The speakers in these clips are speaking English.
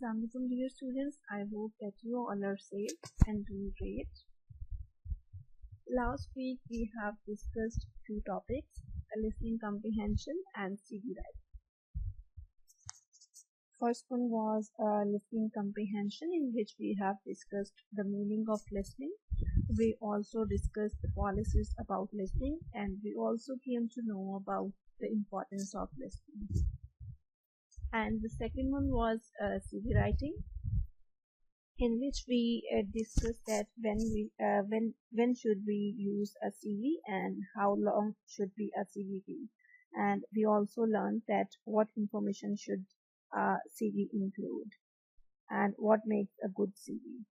Assalamualaikum dear students. I hope that you all are safe and doing great. Last week we have discussed two topics, listening comprehension and CV writing. First one was listening comprehension, in which we have discussed the meaning of listening. We also discussed the policies about listening, and we also came to know about the importance of listening. And the second one was CV writing, in which we discussed that when should we use a CV and how long should be a CV be. And we also learned that what information should CV include and what makes a good CV.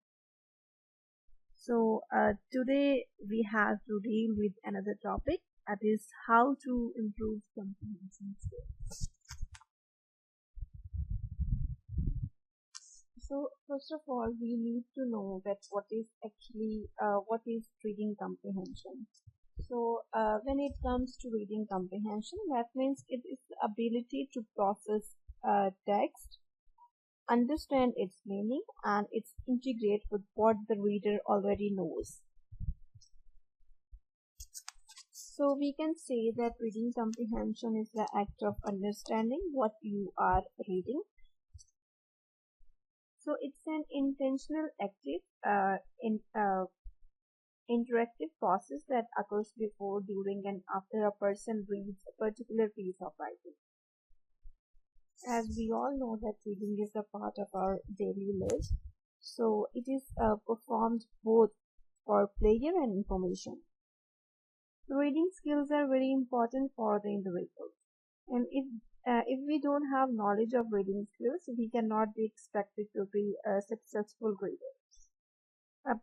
So today we have to deal with another topic, that is how to improve comprehension skills. So first of all, we need to know that what is reading comprehension. So when it comes to reading comprehension, that means it is the ability to process text, understand its meaning, and its integrate with what the reader already knows. So we can say that reading comprehension is the act of understanding what you are reading. So it's an intentional, active, interactive process that occurs before, during, and after a person reads a particular piece of writing. As we all know that reading is a part of our daily lives, so it is performed both for pleasure and information. The reading skills are very important for the individual, and if we don't have knowledge of reading skills, we cannot be expected to be a successful reader.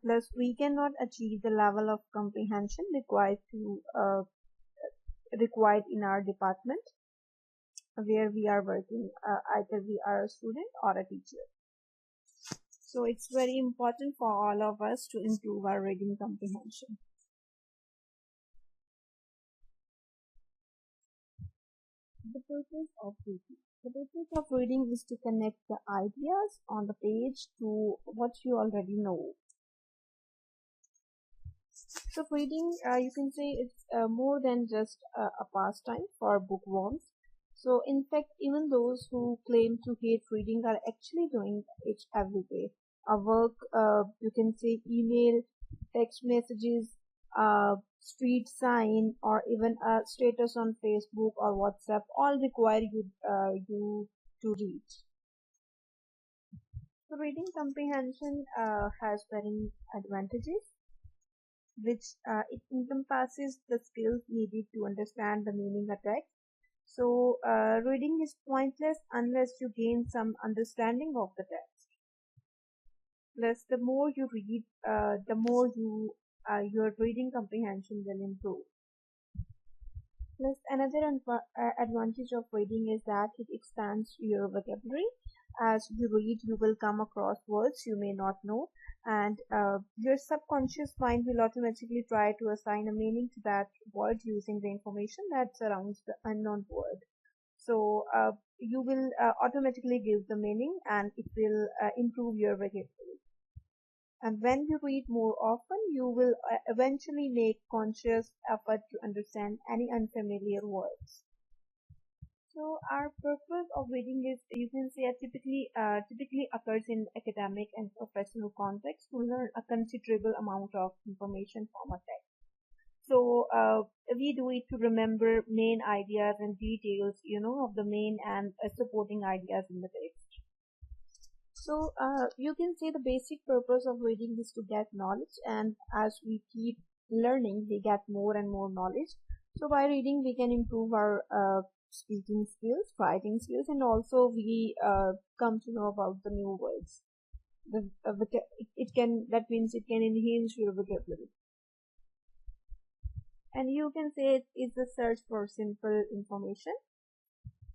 Plus, we cannot achieve the level of comprehension required in our department where we are working, either we are a student or a teacher. So it's very important for all of us to improve our reading comprehension. The purpose of reading. The purpose of reading is to connect the ideas on the page to what you already know. So reading, you can say it's more than just a pastime for bookworms. So in fact, even those who claim to hate reading are actually doing it every day. A work, you can say email, text messages, street sign, or even a status on Facebook or WhatsApp all require you to read. So reading comprehension has many advantages, which it encompasses the skills needed to understand the meaning of text. So reading is pointless unless you gain some understanding of the text. Plus, the more you read, the more your reading comprehension will improve. Plus, another advantage of reading is that it expands your vocabulary. As you read, you will come across words you may not know, and your subconscious mind will automatically try to assign a meaning to that word using the information that surrounds the unknown word. So you will automatically give the meaning, and it will improve your vocabulary. And when you read more often, you will eventually make conscious effort to understand any unfamiliar words. So our purpose of reading is, you can say, typically occurs in academic and professional context to learn a considerable amount of information from a text. So we do it to remember main ideas and details, of the main and supporting ideas in the text. So you can say the basic purpose of reading is to get knowledge, and as we keep learning, we get more and more knowledge. So by reading, we can improve our speaking skills, writing skills, and also we come to know about the new words. That means it can enhance your vocabulary. And you can say it's a search for simple information.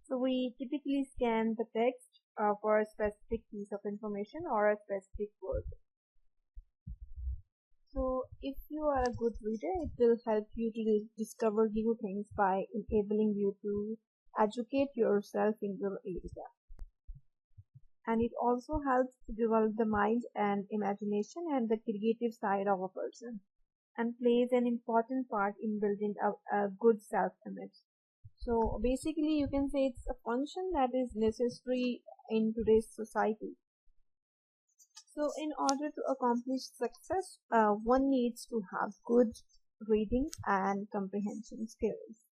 So we typically scan the text for a specific piece of information or a specific word. So if you are a good reader, it will help you to discover new things by enabling you to educate yourself in your area. and it also helps to develop the mind and imagination and the creative side of a person, and plays an important part in building a good self-image. So basically, you can say it's a function that is necessary in today's society. So in order to accomplish success, one needs to have good reading and comprehension skills.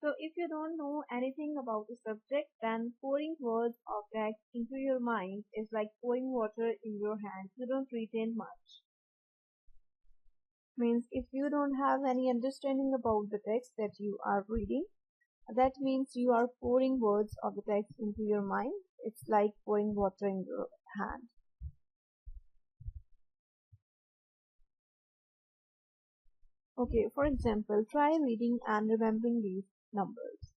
So if you don't know anything about the subject, then pouring words or text into your mind is like pouring water in your hand. You don't retain much. Means if you don't have any understanding about the text that you are reading, that means you are pouring words of the text into your mind. It's like pouring water in your hand. Okay, for example, try reading and remembering these numbers.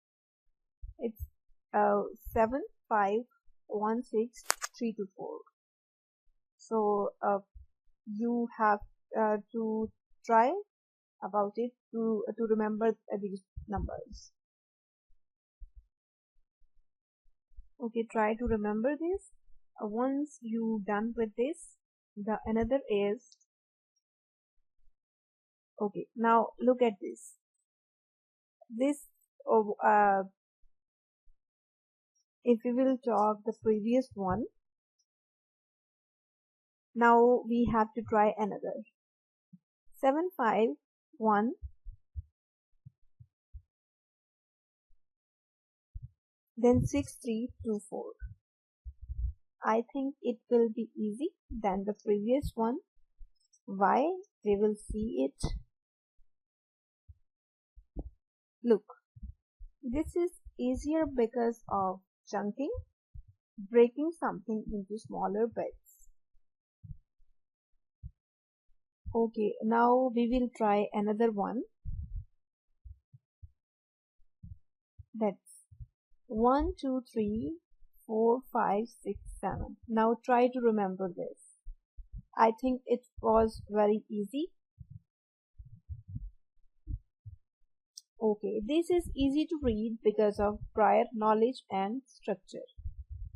It's 7, 5, 1, 6, 3 to 4. So you have to try about it to remember these numbers. Okay, try to remember this. Once you done with this, the another is okay. Now look at this. This if we will talk the previous one, now we have to try another. 7, 5, 1, then 6, 3, 2, 4. I think it will be easy than the previous one. Why? We will see it. Look, this is easier because of chunking, breaking something into smaller bits. Okay, now we will try another one. That's 1, 2, 3, 4, 5, 6, 7. Now try to remember this. I think it was very easy. Okay, this is easy to read because of prior knowledge and structure.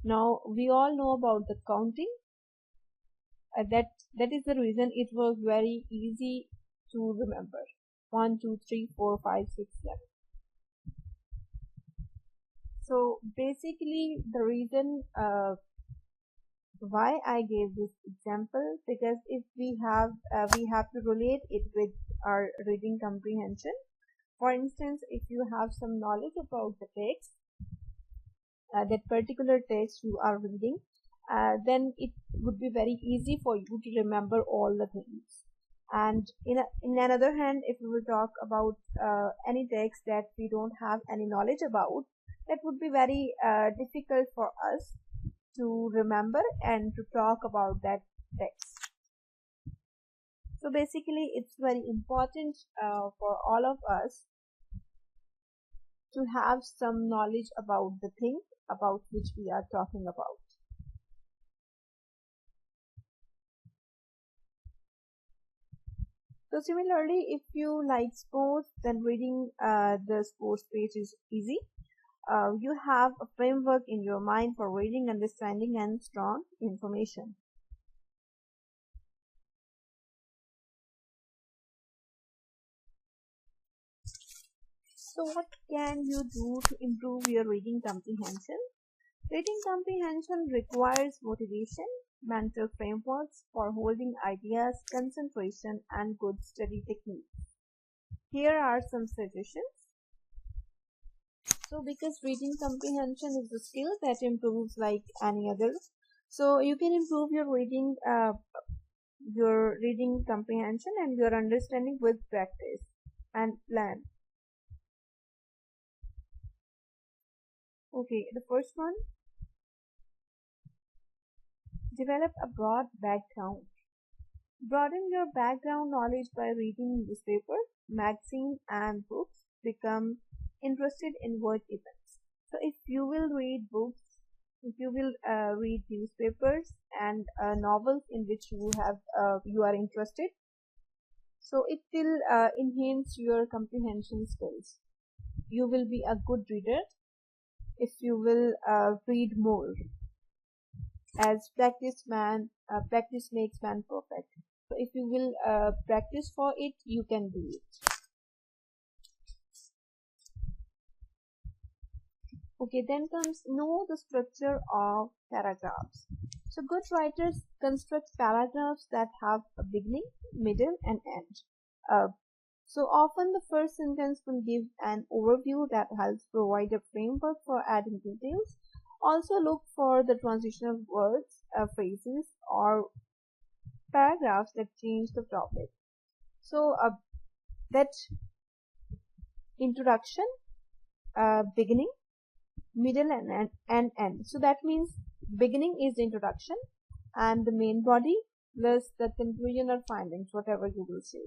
Now we all know about the counting. That is the reason it was very easy to remember. 1, 2, 3, 4, 5, 6, 7. So basically the reason why I gave this example, because if we have to relate it with our reading comprehension. For instance, if you have some knowledge about the text, that particular text you are reading, then it would be very easy for you to remember all the things. And in another hand, if we will talk about any text that we don't have any knowledge about, that would be very difficult for us to remember and to talk about that text. So basically, it's very important for all of us to have some knowledge about the thing about which we are talking about. So similarly, if you like sports, then reading the sports page is easy. You have a framework in your mind for reading, understanding, and strong information. So what can you do to improve your reading comprehension? Reading comprehension requires motivation, mental frameworks for holding ideas, concentration, and good study techniques. Here are some suggestions. So because reading comprehension is a skill that improves like any other, so you can improve your reading comprehension and your understanding with practice and plan. Okay, the first one, develop a broad background. Broaden your background knowledge by reading newspapers, magazines, and books. Become interested in world events. So if you will read books, if you will read newspapers and novels in which you are interested, So it will enhance your comprehension skills. You will be a good reader if you will read more, as practice makes man perfect. So if you will practice for it, you can do it. Okay, then comes know the structure of paragraphs. So good writers construct paragraphs that have a beginning, middle, and end. Uh, so often the first sentence will give an overview that helps provide a framework for adding details. Also look for the transitional words, phrases, or paragraphs that change the topic. So that introduction, beginning, middle, and end. So that means beginning is the introduction and the main body plus the conclusion or findings, whatever you will say.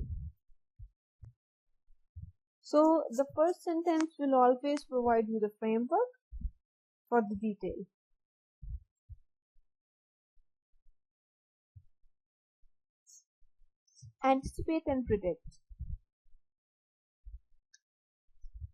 So the first sentence will always provide you the framework for the detail. Anticipate and predict.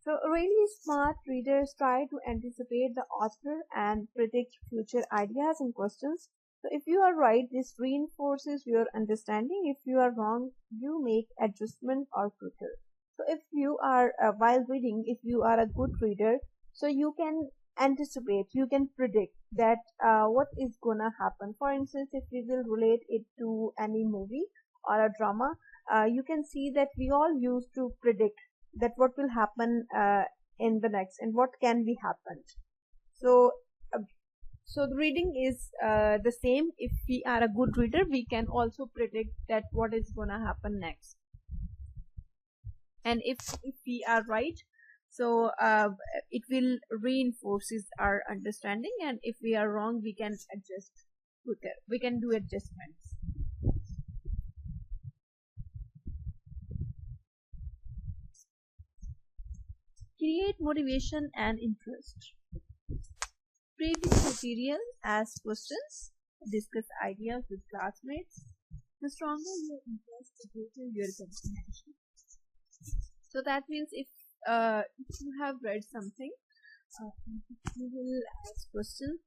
So really smart readers try to anticipate the author and predict future ideas and questions. So if you are right, this reinforces your understanding. If you are wrong, you make adjustment or filter. So if you are while reading, if you are a good reader, so you can anticipate, you can predict that what is gonna happen. For instance, if we will relate it to any movie or a drama, you can see that we all used to predict that what will happen in the next and what can be happened. So uh, so the reading is the same. If we are a good reader, we can also predict that what is gonna happen next. And if we are right, so it will reinforces our understanding, and if we are wrong, we can adjust quicker, we can do adjustments. Create motivation and interest. Previous material, ask questions, discuss ideas with classmates. The stronger your interest, the greater your comprehension. So that means if you have read something, you will ask questions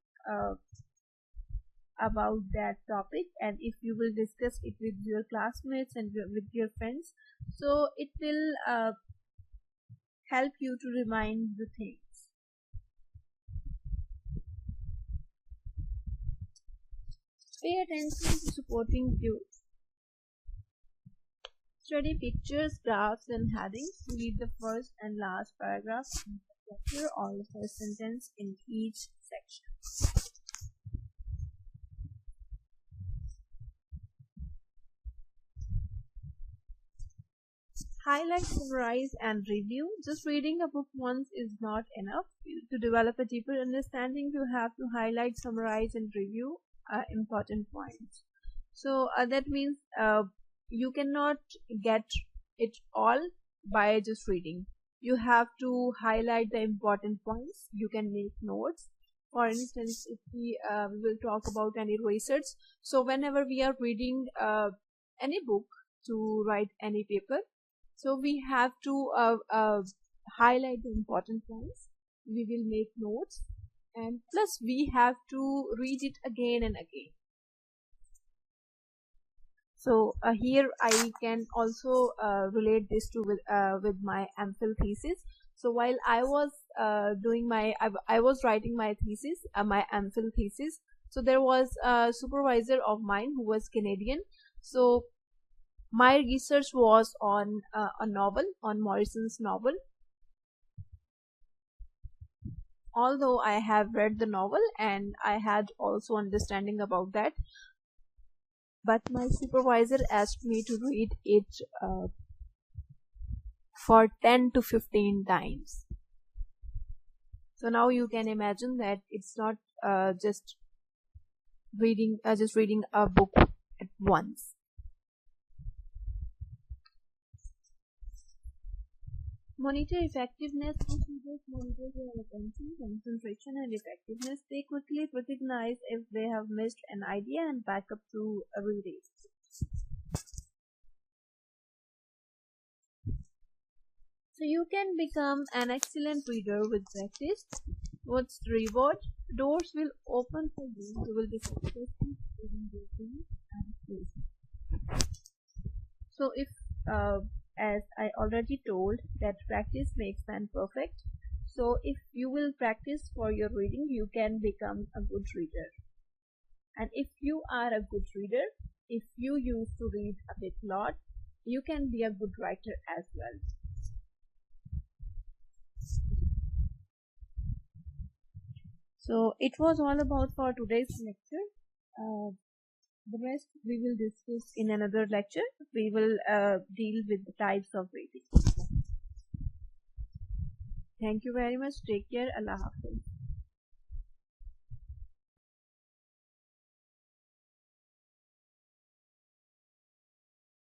about that topic, and if you will discuss it with your classmates and with your friends, so it will help you to remind the things. Pay attention to supporting cues. Study pictures, graphs, and headings. Read the first and last paragraph in the chapter or the first sentence in each section. Highlight, summarize, and review. Just reading a book once is not enough. To develop a deeper understanding, you have to highlight, summarize, and review important points. So that means you cannot get it all by just reading. You have to highlight the important points. You can make notes. For instance, if we will talk about any research, so whenever we are reading any book to write any paper, so we have to highlight the important points. We will make notes, and plus we have to read it again and again. So here I can also relate this to with my MPhil thesis. So while I was I was writing my thesis, my MPhil thesis. So there was a supervisor of mine who was Canadian. So my research was on a novel, on Morrison's novel. Although I have read the novel and I had also understanding about that, but my supervisor asked me to read it for 10 to 15 times. So now you can imagine that it's not just reading a book at once. Monitor effectiveness. Readers monitor their attention, concentration, and effectiveness. They quickly recognize if they have missed an idea and back up to a reread. So you can become an excellent reader with practice. What's the reward? Doors will open for you. You will be successful in routine and skills. So if, as I already told, that practice makes man perfect. So if you will practice for your reading, you can become a good reader. And if you are a good reader, if you used to read a bit lot, you can be a good writer as well. So it was all about for today's lecture. The rest we will discuss in another lecture. We will deal with the types of reading. Thank you very much. Take care. Allah Hafiz.